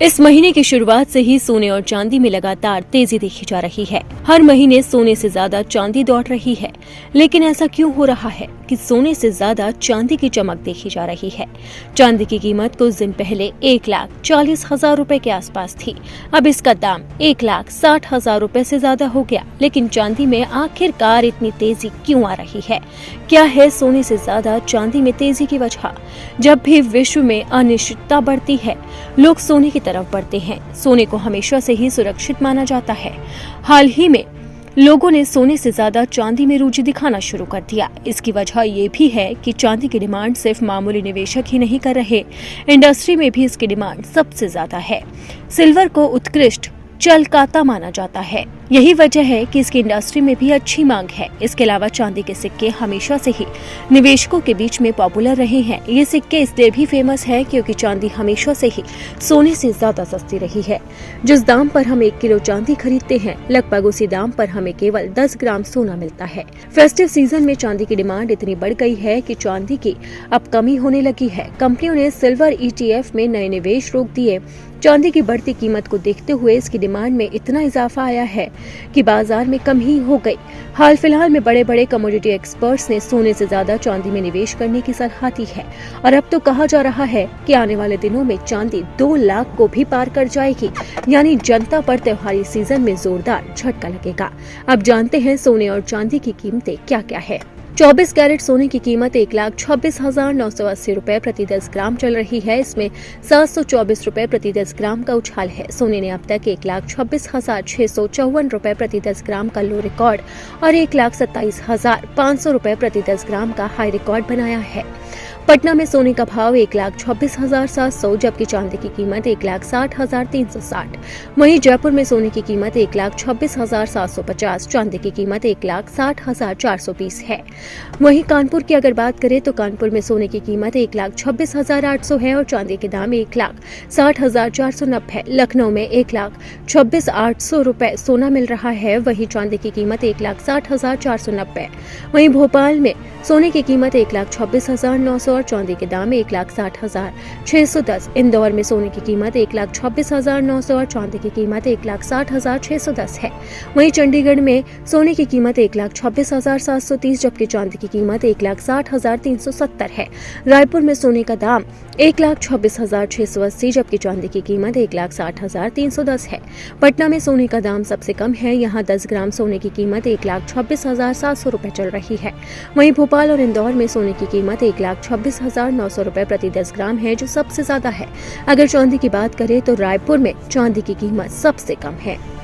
इस महीने की शुरुआत से ही सोने और चांदी में लगातार तेजी देखी जा रही है। हर महीने सोने से ज्यादा चांदी दौड़ रही है, लेकिन ऐसा क्यों हो रहा है कि सोने से ज्यादा चांदी की चमक देखी जा रही है। चांदी की कीमत कुछ दिन पहले 1,40,000 रुपए के आसपास थी। अब इसका दाम 1,60,000 रुपए से ज्यादा हो गया। लेकिन चांदी में आखिरकार इतनी तेजी क्यों आ रही है? क्या है सोने से ज्यादा चांदी में तेजी की वजह? जब भी विश्व में अनिश्चितता बढ़ती है, लोग सोने की तरफ बढ़ते हैं। सोने को हमेशा से ही सुरक्षित माना जाता है। हाल ही में लोगों ने सोने से ज्यादा चांदी में रुचि दिखाना शुरू कर दिया। इसकी वजह ये भी है कि चांदी की डिमांड सिर्फ मामूली निवेशक ही नहीं कर रहे, इंडस्ट्री में भी इसकी डिमांड सबसे ज्यादा है। सिल्वर को उत्कृष्ट चलकाता माना जाता है। यही वजह है कि इसकी इंडस्ट्री में भी अच्छी मांग है। इसके अलावा चांदी के सिक्के हमेशा से ही निवेशकों के बीच में पॉपुलर रहे हैं। ये सिक्के इसलिए भी फेमस है क्योंकि चांदी हमेशा से ही सोने से ज्यादा सस्ती रही है। जिस दाम पर हम 1 किलो चांदी खरीदते हैं, लगभग उसी दाम पर हमें केवल 10 ग्राम सोना मिलता है। फेस्टिव सीजन में चांदी की डिमांड इतनी बढ़ गई है कि चांदी की अब कमी होने लगी है। कंपनियों ने सिल्वर ETF में नए निवेश रोक दिए। चांदी की बढ़ती कीमत को देखते हुए इसकी डिमांड में इतना इजाफा आया है कि बाजार में कम ही हो गई। हाल फिलहाल में बड़े बड़े कमोडिटी एक्सपर्ट्स ने सोने से ज्यादा चांदी में निवेश करने की सलाह दी है और अब तो कहा जा रहा है कि आने वाले दिनों में चांदी 2 लाख को भी पार कर जाएगी। यानी जनता पर त्योहारी सीजन में जोरदार झटका लगेगा। अब जानते हैं सोने और चांदी की कीमतें क्या क्या है। 24 कैरेट सोने की कीमत 1,26,980 रुपए प्रति 10 ग्राम चल रही है। इसमें 724 रुपए प्रति 10 ग्राम का उछाल है। सोने ने अब तक 1,26,654 रुपए प्रति 10 ग्राम का लो रिकॉर्ड और 1,27,500 रुपए प्रति 10 ग्राम का हाई रिकॉर्ड बनाया है। पटना में सोने का भाव 1,26,700 जबकि चांदी की कीमत 1,60,360। वहीं जयपुर में सोने की कीमत 1,26,750, चांदी की कीमत 1,60,420 है। वहीं कानपुर की अगर बात करें तो कानपुर में सोने की कीमत 1,26,800 है और चांदी के दाम 1,60,490 है। लखनऊ में 1,26,800 रुपए सोना मिल रहा है, वहीं चांदी की कीमत 1,60,490। वहीं भोपाल में सोने की कीमत 1,26,900 और चांदी के दाम 1,60,610। इंदौर में सोने की कीमत 1,26,900 और चांदी की कीमत 1,60,610 है। वहीं चंडीगढ़ में सोने की कीमत 1,26,730 जबकि चांदी की कीमत 1,60,370 है। रायपुर में सोने का दाम 1,26,680 जबकि चांदी की कीमत 1,60,310 है। पटना में सोने का दाम सबसे कम है, यहाँ 10 ग्राम सोने की कीमत 1,26,700 रुपए चल रही है। वहीं भोपाल और इंदौर में सोने की कीमत 1,26,900 रुपए प्रति 10 ग्राम है, जो सबसे ज्यादा है। अगर चांदी की बात करें तो रायपुर में चांदी की कीमत सबसे कम है।